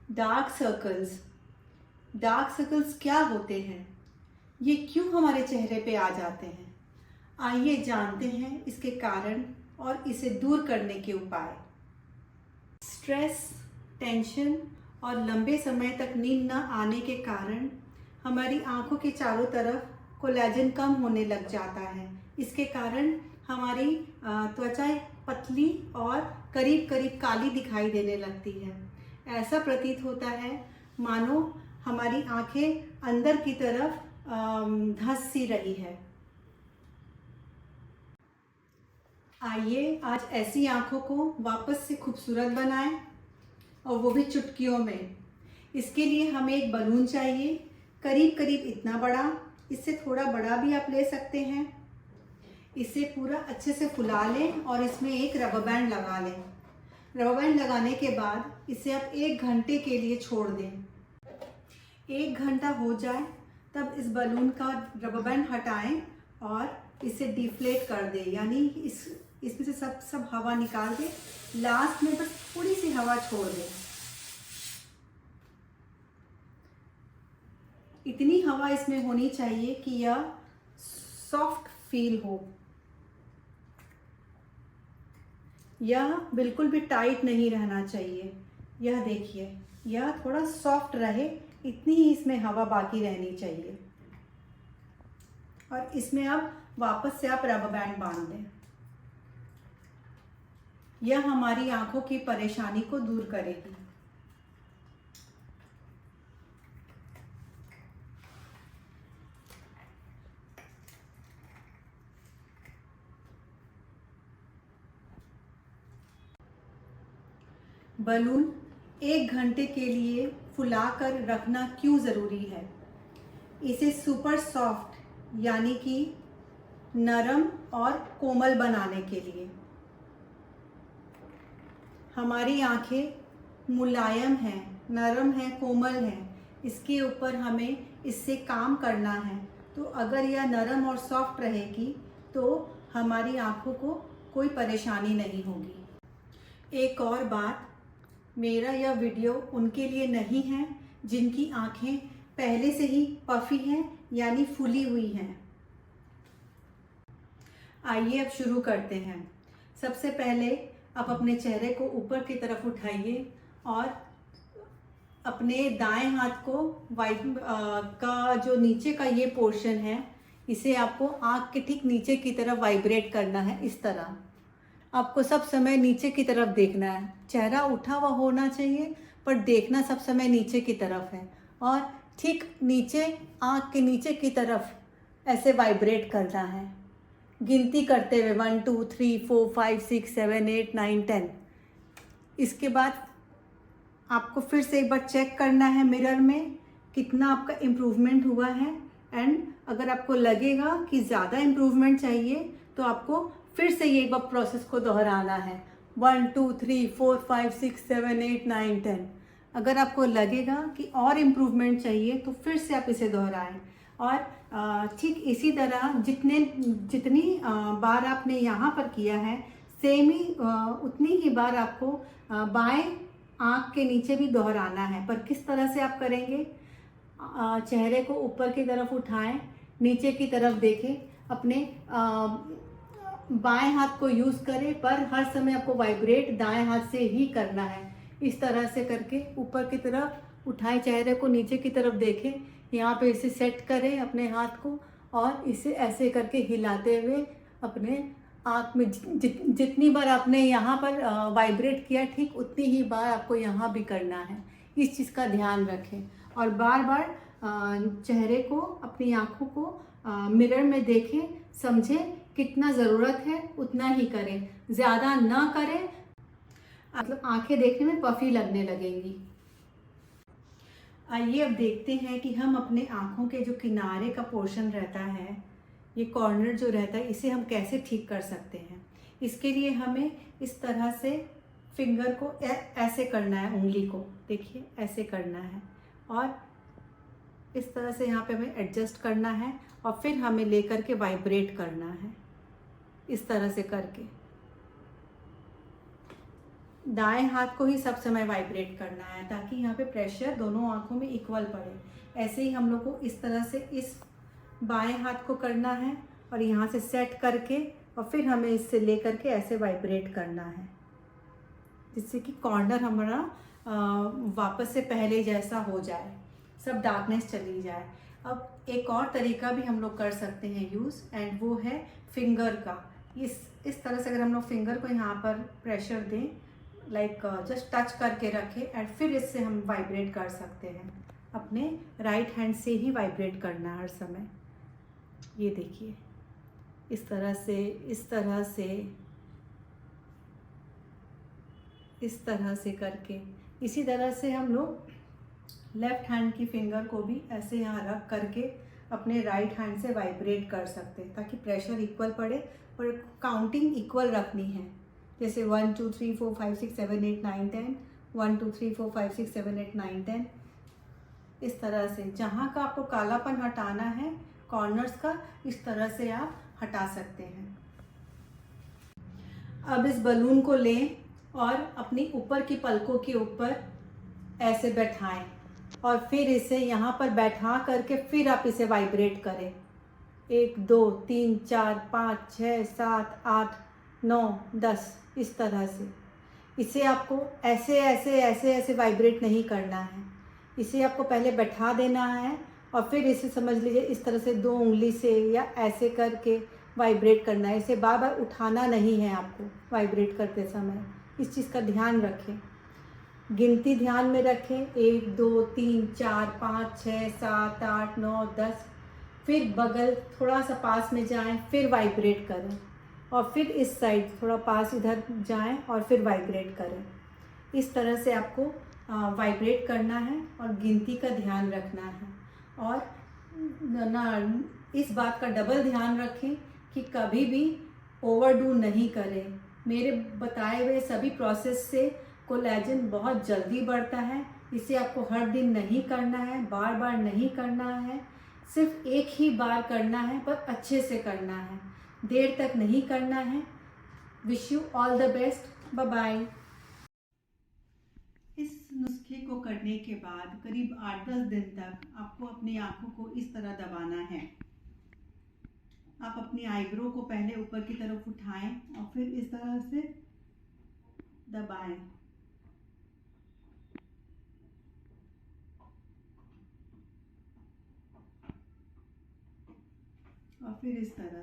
Dark circles क्या होते हैं? ये क्यों हमारे चेहरे पे आ जाते हैं? आइए जानते हैं इसके कारण और इसे दूर करने के उपाय। स्ट्रेस, टेंशन और लंबे समय तक नींद न आने के कारण हमारी आंखों के चारों तरफ कोलेजन कम होने लग जाता है। इसके कारण हमारी त्वचा पतली और करीब करीब काली दिखाई देने लगती है। ऐसा प्रतीत होता है मानो हमारी आंखें अंदर की तरफ धंस सी रही है। आइए आज ऐसी आंखों को वापस से खूबसूरत बनाएं, और वो भी चुटकियों में। इसके लिए हमें एक बलून चाहिए, करीब करीब इतना बड़ा, इससे थोड़ा बड़ा भी आप ले सकते हैं। इसे पूरा अच्छे से फुला लें और इसमें एक रबर बैंड लगा लें। रबर बैंड लगाने के बाद इसे आप 1 घंटे के लिए छोड़ दें। 1 घंटा हो जाए तब इस बलून का रबर बैंड हटाएं और इसे डिफ्लेट कर दें, यानी इसमें से सब हवा निकाल दें। लास्ट में बस थोड़ी सी हवा छोड़ दें। इतनी हवा इसमें होनी चाहिए कि यह सॉफ्ट फील हो। यह बिल्कुल भी टाइट नहीं रहना चाहिए। यह देखिए, यह थोड़ा सॉफ्ट रहे, इतनी ही इसमें हवा बाकी रहनी चाहिए। और इसमें अब वापस से आप रबर बैंड बांध दें। यह हमारी आंखों की परेशानी को दूर करेगी। बलून 1 घंटे के लिए फुलाकर रखना क्यों ज़रूरी है? इसे सुपर सॉफ्ट यानी कि नरम और कोमल बनाने के लिए। हमारी आंखें मुलायम हैं, नरम हैं, कोमल हैं। इसके ऊपर हमें इससे काम करना है। तो अगर यह नरम और सॉफ्ट रहेगी तो हमारी आंखों को कोई परेशानी नहीं होगी। एक और बात, मेरा यह वीडियो उनके लिए नहीं है जिनकी आंखें पहले से ही पफी हैं, यानी फूली हुई हैं। आइए अब शुरू करते हैं। सबसे पहले आप अपने चेहरे को ऊपर की तरफ उठाइए और अपने दाएं हाथ को का जो नीचे का ये पोर्शन है, इसे आपको आँख के ठीक नीचे की तरफ वाइब्रेट करना है। इस तरह आपको सब समय नीचे की तरफ देखना है। चेहरा उठा हुआ होना चाहिए, पर देखना सब समय नीचे की तरफ है। और ठीक नीचे, आँख के नीचे की तरफ ऐसे वाइब्रेट करना है, गिनती करते हुए 1 2 3 4 5 6 7 8 9 10। इसके बाद आपको फिर से एक बार चेक करना है मिरर में कितना आपका इम्प्रूवमेंट हुआ है। एंड अगर आपको लगेगा कि ज़्यादा इम्प्रूवमेंट चाहिए तो आपको फिर से ये एक बार प्रोसेस को दोहराना है। 1 2 3 4 5 6 7 8 9 10। अगर आपको लगेगा कि और इम्प्रूवमेंट चाहिए तो फिर से आप इसे दोहराएं। और ठीक इसी तरह जितनी बार आपने यहाँ पर किया है, सेम ही उतनी ही बार आपको बाएं आँख के नीचे भी दोहराना है। पर किस तरह से आप करेंगे? चेहरे को ऊपर की तरफ उठाएं, नीचे की तरफ देखें, अपने बाएं हाथ को यूज़ करें, पर हर समय आपको वाइब्रेट दाएं हाथ से ही करना है। इस तरह से करके ऊपर की तरफ उठाएं, चेहरे को नीचे की तरफ देखें, यहाँ पे इसे सेट करें अपने हाथ को, और इसे ऐसे करके हिलाते हुए अपने आँख में जितनी बार आपने यहाँ पर वाइब्रेट किया, ठीक उतनी ही बार आपको यहाँ भी करना है। इस चीज़ का ध्यान रखें और बार बार चेहरे को, अपनी आँखों को मिरर में देखें, समझें कितना ज़रूरत है उतना ही करें, ज़्यादा ना करें, मतलब आंखें देखने में पफी लगने लगेंगी। आइए अब देखते हैं कि हम अपने आँखों के जो किनारे का पोर्शन रहता है, ये कॉर्नर जो रहता है, इसे हम कैसे ठीक कर सकते हैं। इसके लिए हमें इस तरह से फिंगर को ऐसे करना है, उंगली को देखिए ऐसे करना है, और इस तरह से यहाँ पे हमें एडजस्ट करना है, और फिर हमें लेकर के वाइब्रेट करना है इस तरह से करके। दाएं हाथ को ही सब समय वाइब्रेट करना है ताकि यहाँ पे प्रेशर दोनों आंखों में इक्वल पड़े। ऐसे ही हम लोग को इस तरह से इस बाएं हाथ को करना है और यहाँ से सेट करके और फिर हमें इससे ले करके ऐसे वाइब्रेट करना है, जिससे कि कॉर्नर हमारा वापस से पहले जैसा हो जाए, सब डार्कनेस चली जाए। अब एक और तरीका भी हम लोग कर सकते हैं यूज़, एंड वो है फिंगर का। इस तरह से अगर हम लोग फिंगर को यहाँ पर प्रेशर दें, लाइक जस्ट टच करके रखें, एंड फिर इससे हम वाइब्रेट कर सकते हैं। अपने राइट हैंड से ही वाइब्रेट करना हर समय। ये देखिए, इस तरह से, इस तरह से, इस तरह से करके। इसी तरह से हम लोग लेफ्ट हैंड की फिंगर को भी ऐसे यहाँ रख करके अपने राइट हैंड से वाइब्रेट कर सकते हैं, ताकि प्रेशर इक्वल पड़े और काउंटिंग इक्वल रखनी है। जैसे 1 2 3 4 5 6 7 8 9 10, 1 2 3 4 5 6 7 8 9 10। इस तरह से जहाँ का आपको कालापन हटाना है कॉर्नर्स का, इस तरह से आप हटा सकते हैं। अब इस बलून को लें और अपनी ऊपर की पलकों के ऊपर ऐसे बैठाएं और फिर इसे यहाँ पर बैठा करके फिर आप इसे वाइब्रेट करें। 1 2 3 4 5 6 7 8 9 10, इस तरह से। इसे आपको ऐसे ऐसे ऐसे ऐसे वाइब्रेट नहीं करना है, इसे आपको पहले बैठा देना है और फिर इसे समझ लीजिए इस तरह से 2 उंगली से या ऐसे करके वाइब्रेट करना है। इसे बार बार उठाना नहीं है आपको वाइब्रेट करते समय, इस चीज़ का ध्यान रखें। गिनती ध्यान में रखें, 1 2 3 4 5 6 7 8 9 10। फिर बगल थोड़ा सा पास में जाएं, फिर वाइब्रेट करें और फिर इस साइड थोड़ा पास इधर जाएं और फिर वाइब्रेट करें। इस तरह से आपको वाइब्रेट करना है और गिनती का ध्यान रखना है। और ना इस बात का डबल ध्यान रखें कि कभी भी ओवरडू नहीं करें। मेरे बताए हुए सभी प्रोसेस से कोलेजन बहुत जल्दी बढ़ता है। इसे आपको हर दिन नहीं करना है, बार बार नहीं करना है, सिर्फ एक ही बार करना है, पर अच्छे से करना है, देर तक नहीं करना है। Wish you all the best. Bye bye. इस नुस्खे को करने के बाद करीब 8-10 दिन तक आपको अपनी आंखों को इस तरह दबाना है। आप अपनी आईब्रो को पहले ऊपर की तरफ उठाएं और फिर इस तरह से दबाएं और फिर इस तरह